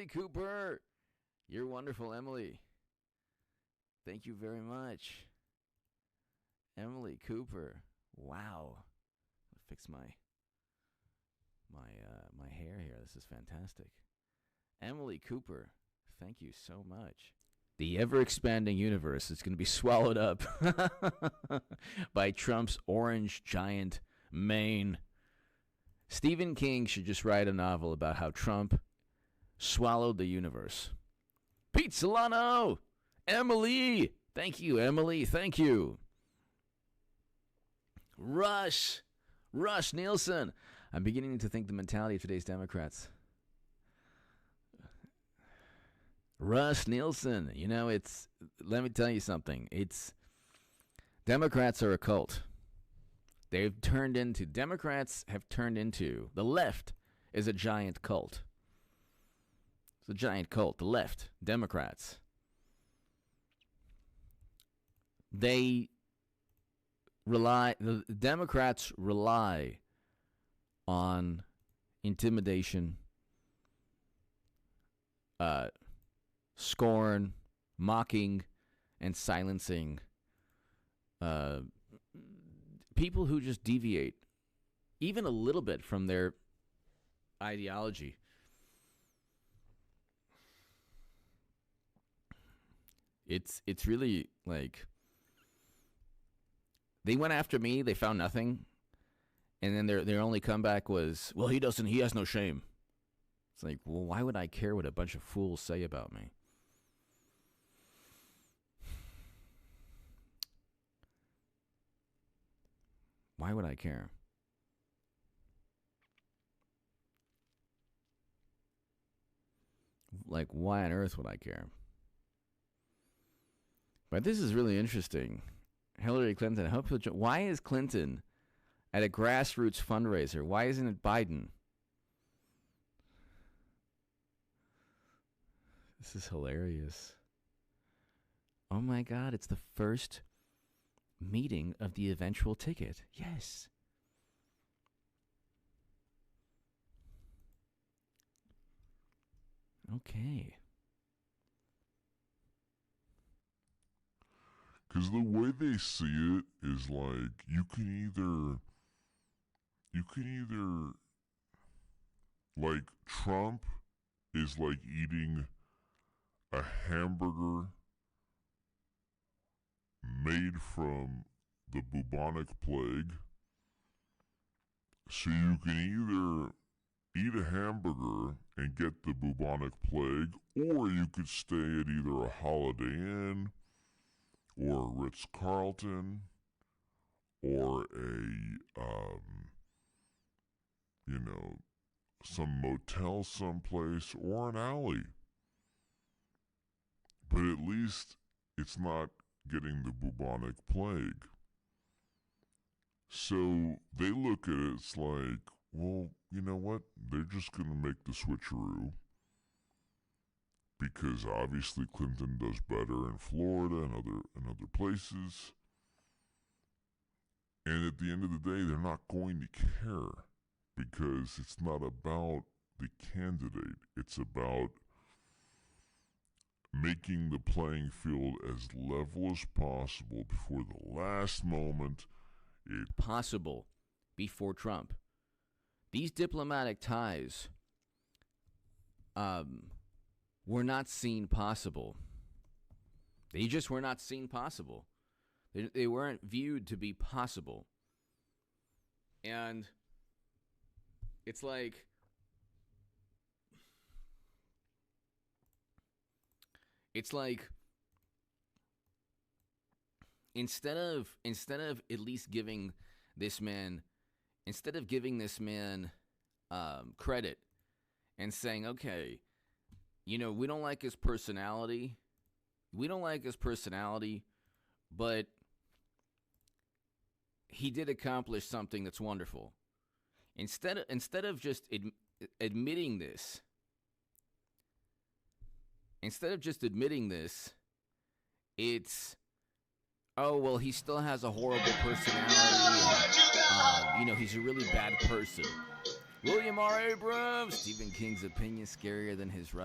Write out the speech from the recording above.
Emily Cooper. You're wonderful, Emily. Thank you very much. Emily Cooper. Wow. I'll fix my hair here. This is fantastic. Emily Cooper, thank you so much. The ever-expanding universe is going to be swallowed up by Trump's orange giant mane. Stephen King should just write a novel about how Trump swallowed the universe. Pete Solano! Emily! Thank you, Emily. Thank you. Rush Nielsen. I'm beginning to think the mentality of today's Democrats. Rush Nielsen. You know, let me tell you something. Democrats are a cult. Democrats have turned into, the left is a giant cult. It's a giant cult. The left, Democrats. The Democrats rely on intimidation, scorn, mocking, and silencing people who just deviate even a little bit from their ideology. It's really like they went after me, they found nothing, and then their only comeback was, well, he has no shame. It's like, well, why would I care what a bunch of fools say about me? Why would I care? Like, why on earth would I care? But this is really interesting. Hillary Clinton. Why is Clinton at a grassroots fundraiser? Why isn't it Biden? This is hilarious. Oh my God, it's the first meeting of the eventual ticket. Yes. Okay. Because the way they see it is like you can either like Trump is like eating a hamburger made from the bubonic plague. So you can either eat a hamburger and get the bubonic plague, or you could stay at either a Holiday Inn or a Ritz-Carlton or some motel someplace or an alley. But at least it's not getting the bubonic plague. So they look at it, it's like, well, you know what? They're just going to make the switcheroo. Because obviously Clinton does better in Florida and other places. And at the end of the day, they're not going to care. Because it's not about the candidate. It's about making the playing field as level as possible before the last moment. Possible before Trump. These diplomatic ties were not seen possible. They just were not seen possible. They weren't viewed to be possible. And it's like instead of at least giving this man credit and saying, okay, you know, we don't like his personality, but he did accomplish something that's wonderful. Instead of just admitting this, it's, oh, well, he still has a horrible personality. He's a really bad person. William R. Abrams, Stephen King's opinion scarier than his right.